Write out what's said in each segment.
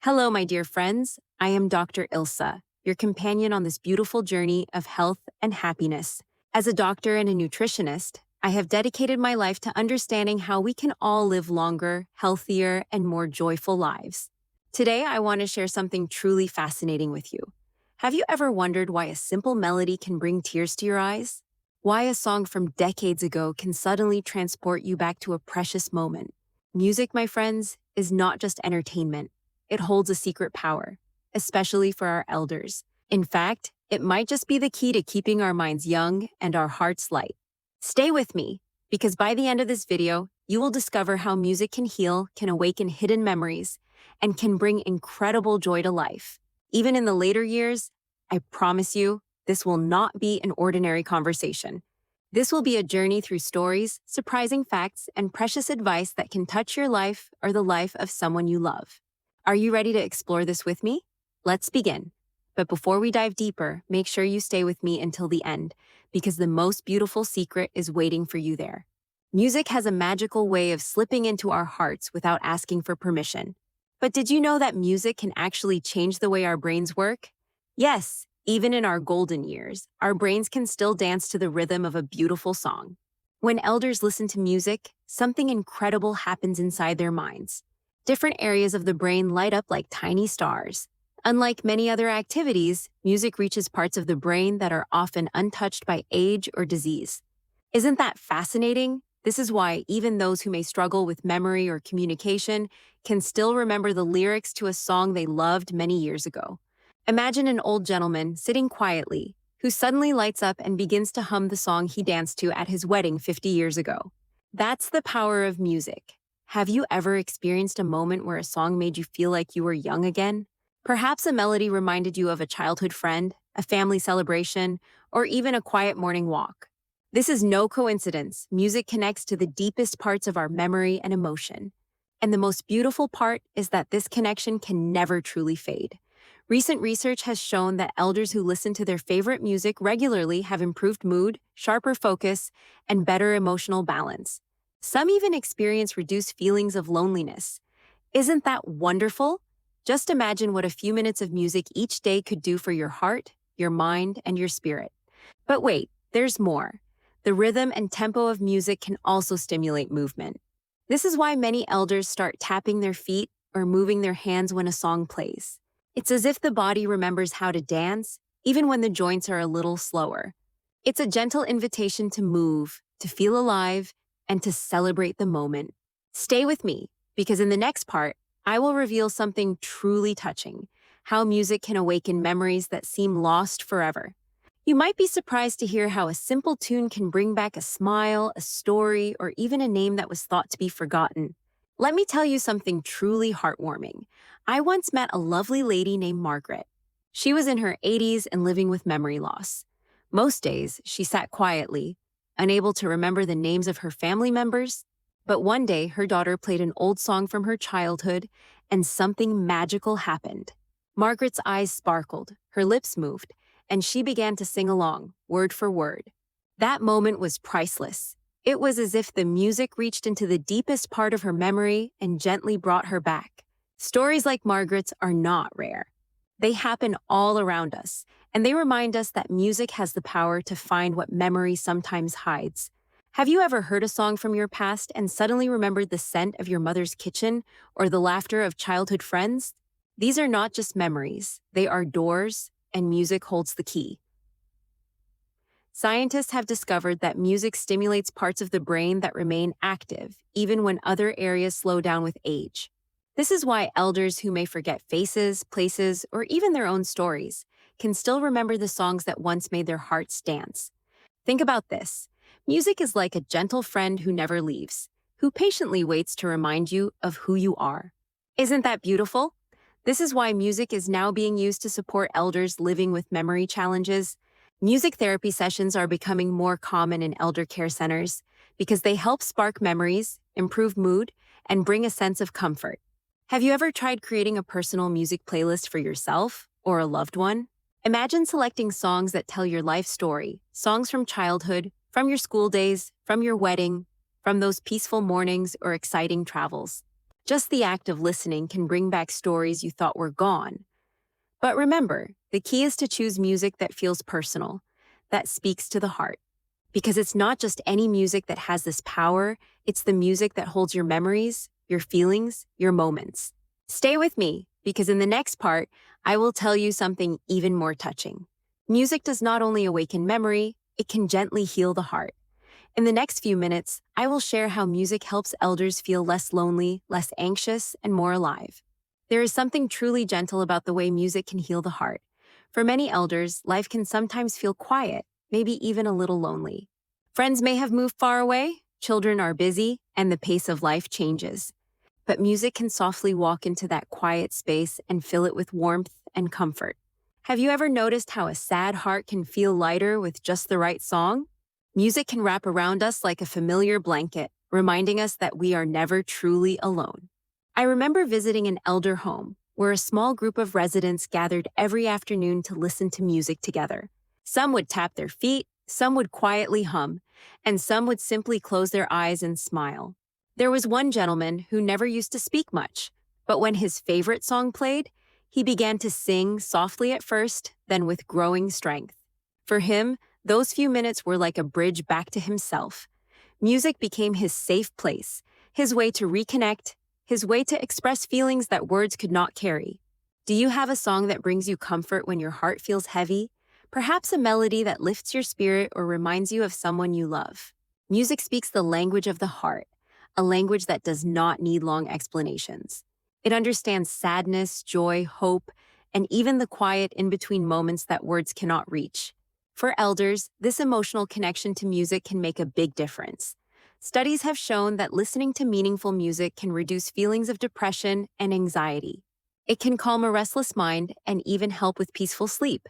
Hello, my dear friends. I am Dr. Ilsa, your companion on this beautiful journey of health and happiness. As a doctor and a nutritionist, I have dedicated my life to understanding how we can all live longer, healthier, and more joyful lives. Today, I want to share something truly fascinating with you. Have you ever wondered why a simple melody can bring tears to your eyes? Why a song from decades ago can suddenly transport you back to a precious moment? Music, my friends, is not just entertainment. It holds a secret power, especially for our elders. In fact, it might just be the key to keeping our minds young and our hearts light. Stay with me, because by the end of this video, you will discover how music can heal, can awaken hidden memories, and can bring incredible joy to life. Even in the later years, I promise you, this will not be an ordinary conversation. This will be a journey through stories, surprising facts, and precious advice that can touch your life or the life of someone you love. Are you ready to explore this with me? Let's begin. But before we dive deeper, make sure you stay with me until the end, because the most beautiful secret is waiting for you there. Music has a magical way of slipping into our hearts without asking for permission. But did you know that music can actually change the way our brains work? Yes, even in our golden years, our brains can still dance to the rhythm of a beautiful song. When elders listen to music, something incredible happens inside their minds. Different areas of the brain light up like tiny stars. Unlike many other activities, music reaches parts of the brain that are often untouched by age or disease. Isn't that fascinating? This is why even those who may struggle with memory or communication can still remember the lyrics to a song they loved many years ago. Imagine an old gentleman sitting quietly, who suddenly lights up and begins to hum the song he danced to at his wedding 50 years ago. That's the power of music. Have you ever experienced a moment where a song made you feel like you were young again? Perhaps a melody reminded you of a childhood friend, a family celebration, or even a quiet morning walk. This is no coincidence. Music connects to the deepest parts of our memory and emotion. And the most beautiful part is that this connection can never truly fade. Recent research has shown that elders who listen to their favorite music regularly have improved mood, sharper focus, and better emotional balance. Some even experience reduced feelings of loneliness. Isn't that wonderful? Just imagine what a few minutes of music each day could do for your heart, your mind, and your spirit. But wait, there's more. The rhythm and tempo of music can also stimulate movement. This is why many elders start tapping their feet or moving their hands when a song plays. It's as if the body remembers how to dance, even when the joints are a little slower. It's a gentle invitation to move, to feel alive, and to celebrate the moment. Stay with me, because in the next part, I will reveal something truly touching, how music can awaken memories that seem lost forever. You might be surprised to hear how a simple tune can bring back a smile, a story, or even a name that was thought to be forgotten. Let me tell you something truly heartwarming. I once met a lovely lady named Margaret. She was in her 80s and living with memory loss. Most days, she sat quietly, unable to remember the names of her family members. But one day, her daughter played an old song from her childhood, and something magical happened. Margaret's eyes sparkled, her lips moved, and she began to sing along, word for word. That moment was priceless. It was as if the music reached into the deepest part of her memory and gently brought her back. Stories like Margaret's are not rare. They happen all around us, and they remind us that music has the power to find what memory sometimes hides. Have you ever heard a song from your past and suddenly remembered the scent of your mother's kitchen or the laughter of childhood friends? These are not just memories, they are doors, and music holds the key. Scientists have discovered that music stimulates parts of the brain that remain active, even when other areas slow down with age. This is why elders who may forget faces, places, or even their own stories can still remember the songs that once made their hearts dance. Think about this. Music is like a gentle friend who never leaves, who patiently waits to remind you of who you are. Isn't that beautiful? This is why music is now being used to support elders living with memory challenges. Music therapy sessions are becoming more common in elder care centers because they help spark memories, improve mood, and bring a sense of comfort. Have you ever tried creating a personal music playlist for yourself or a loved one? Imagine selecting songs that tell your life story, songs from childhood, from your school days, from your wedding, from those peaceful mornings or exciting travels. Just the act of listening can bring back stories you thought were gone. But remember, the key is to choose music that feels personal, that speaks to the heart. Because it's not just any music that has this power, it's the music that holds your memories, your feelings, your moments. Stay with me, because in the next part, I will tell you something even more touching. Music does not only awaken memory, it can gently heal the heart. In the next few minutes, I will share how music helps elders feel less lonely, less anxious, and more alive. There is something truly gentle about the way music can heal the heart. For many elders, life can sometimes feel quiet, maybe even a little lonely. Friends may have moved far away, children are busy, and the pace of life changes. But music can softly walk into that quiet space and fill it with warmth and comfort. Have you ever noticed how a sad heart can feel lighter with just the right song? Music can wrap around us like a familiar blanket, reminding us that we are never truly alone. I remember visiting an elder home where a small group of residents gathered every afternoon to listen to music together. Some would tap their feet, some would quietly hum, and some would simply close their eyes and smile. There was one gentleman who never used to speak much, but when his favorite song played, he began to sing softly at first, then with growing strength. For him, those few minutes were like a bridge back to himself. Music became his safe place, his way to reconnect, his way to express feelings that words could not carry. Do you have a song that brings you comfort when your heart feels heavy? Perhaps a melody that lifts your spirit or reminds you of someone you love. Music speaks the language of the heart, a language that does not need long explanations. It understands sadness, joy, hope, and even the quiet in-between moments that words cannot reach. For elders, this emotional connection to music can make a big difference. Studies have shown that listening to meaningful music can reduce feelings of depression and anxiety. It can calm a restless mind and even help with peaceful sleep.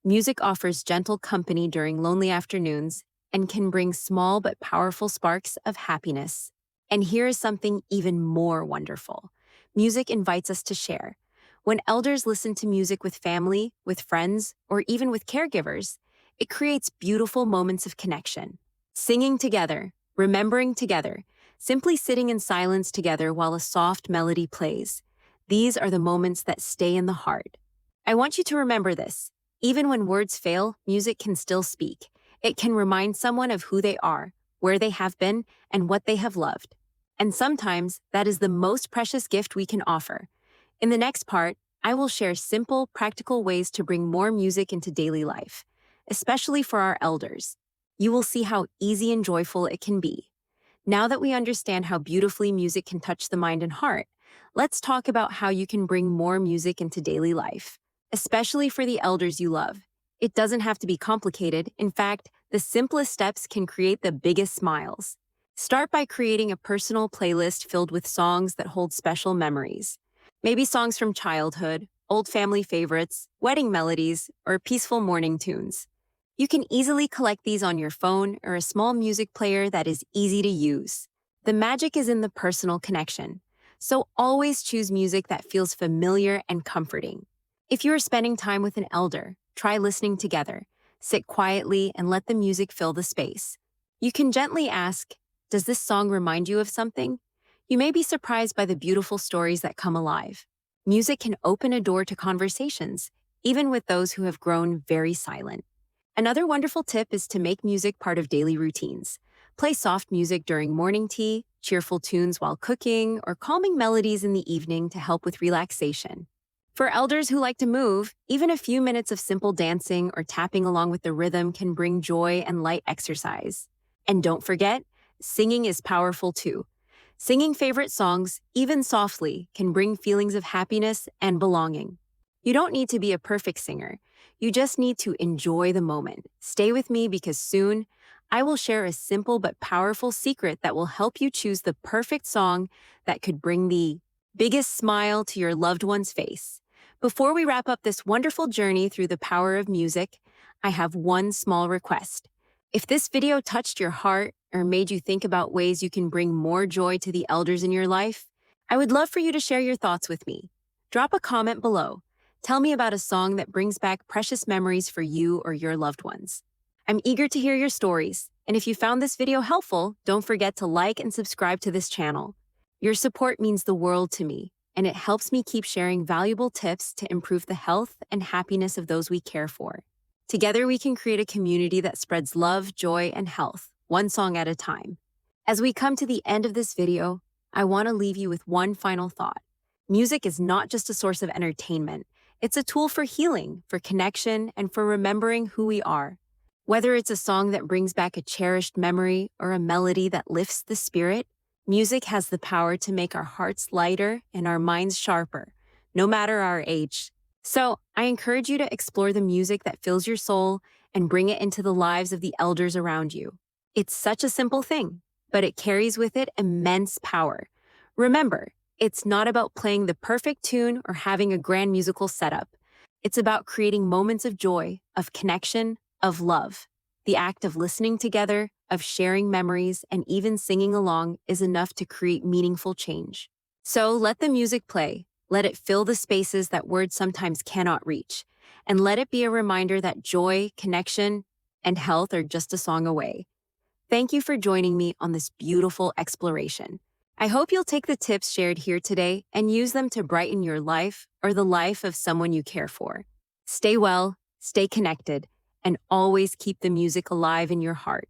Music offers gentle company during lonely afternoons and can bring small but powerful sparks of happiness. And here is something even more wonderful. Music invites us to share. When elders listen to music with family, with friends, or even with caregivers, it creates beautiful moments of connection. Singing together, remembering together, simply sitting in silence together while a soft melody plays. These are the moments that stay in the heart. I want you to remember this. Even when words fail, music can still speak. It can remind someone of who they are, where they have been, and what they have loved. And sometimes, that is the most precious gift we can offer. In the next part, I will share simple, practical ways to bring more music into daily life, especially for our elders. You will see how easy and joyful it can be. Now that we understand how beautifully music can touch the mind and heart, let's talk about how you can bring more music into daily life, especially for the elders you love. It doesn't have to be complicated. In fact, the simplest steps can create the biggest smiles. Start by creating a personal playlist filled with songs that hold special memories. Maybe songs from childhood, old family favorites, wedding melodies, or peaceful morning tunes. You can easily collect these on your phone or a small music player that is easy to use. The magic is in the personal connection, so always choose music that feels familiar and comforting. If you are spending time with an elder, try listening together. Sit quietly and let the music fill the space. You can gently ask, "Does this song remind you of something?" You may be surprised by the beautiful stories that come alive. Music can open a door to conversations, even with those who have grown very silent. Another wonderful tip is to make music part of daily routines. Play soft music during morning tea, cheerful tunes while cooking, or calming melodies in the evening to help with relaxation. For elders who like to move, even a few minutes of simple dancing or tapping along with the rhythm can bring joy and light exercise. And don't forget, singing is powerful too. Singing favorite songs, even softly, can bring feelings of happiness and belonging. You don't need to be a perfect singer. You just need to enjoy the moment. Stay with me because soon, I will share a simple but powerful secret that will help you choose the perfect song that could bring the biggest smile to your loved one's face. Before we wrap up this wonderful journey through the power of music, I have one small request. If this video touched your heart or made you think about ways you can bring more joy to the elders in your life, I would love for you to share your thoughts with me. Drop a comment below. Tell me about a song that brings back precious memories for you or your loved ones. I'm eager to hear your stories, and if you found this video helpful, don't forget to like and subscribe to this channel. Your support means the world to me, and it helps me keep sharing valuable tips to improve the health and happiness of those we care for. Together, we can create a community that spreads love, joy, and health, one song at a time. As we come to the end of this video, I want to leave you with one final thought. Music is not just a source of entertainment. It's a tool for healing, for connection, and for remembering who we are. Whether it's a song that brings back a cherished memory or a melody that lifts the spirit, music has the power to make our hearts lighter and our minds sharper, no matter our age. So, I encourage you to explore the music that fills your soul and bring it into the lives of the elders around you. It's such a simple thing, but it carries with it immense power. Remember, it's not about playing the perfect tune or having a grand musical setup. It's about creating moments of joy, of connection, of love. The act of listening together, of sharing memories, and even singing along is enough to create meaningful change. So let the music play. Let it fill the spaces that words sometimes cannot reach. And let it be a reminder that joy, connection, and health are just a song away. Thank you for joining me on this beautiful exploration. I hope you'll take the tips shared here today and use them to brighten your life or the life of someone you care for. Stay well, stay connected, and always keep the music alive in your heart.